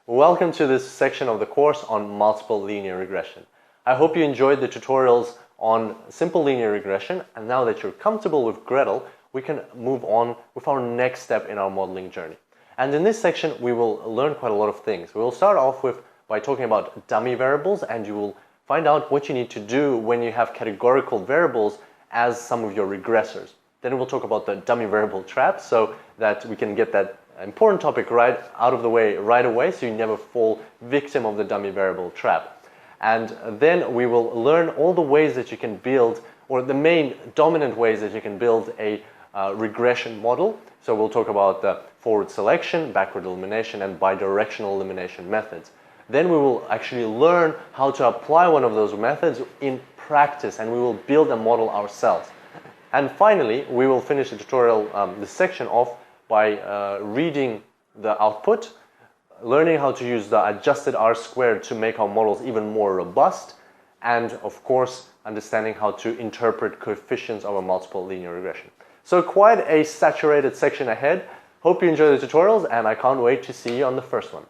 Welcome to this section of the course on multiple linear regression. I hope you enjoyed the tutorials on simple linear regression, and now that you're comfortable with Gretel, we can move on with our next step in our modeling journey. And in this section, we will learn quite a lot of things. We will start off by talking about dummy variables, and you will find out what you need to do when you have categorical variables as some of your regressors. Then we'll talk about the dummy variable trap so that we can get that important topic right out of the way right away so you never fall victim of the dummy variable trap. And then we will learn all the ways that you can build, or the main dominant ways that you can build a regression model. So we'll talk about the forward selection, backward elimination, and bidirectional elimination methods. Then we will actually learn how to apply one of those methods in practice, and we will build a model ourselves. And finally, we will finish the tutorial, this section off by reading the output, learning how to use the adjusted R-squared to make our models even more robust, and of course, understanding how to interpret coefficients of a multiple linear regression. So quite a saturated section ahead. Hope you enjoy the tutorials, and I can't wait to see you on the first one.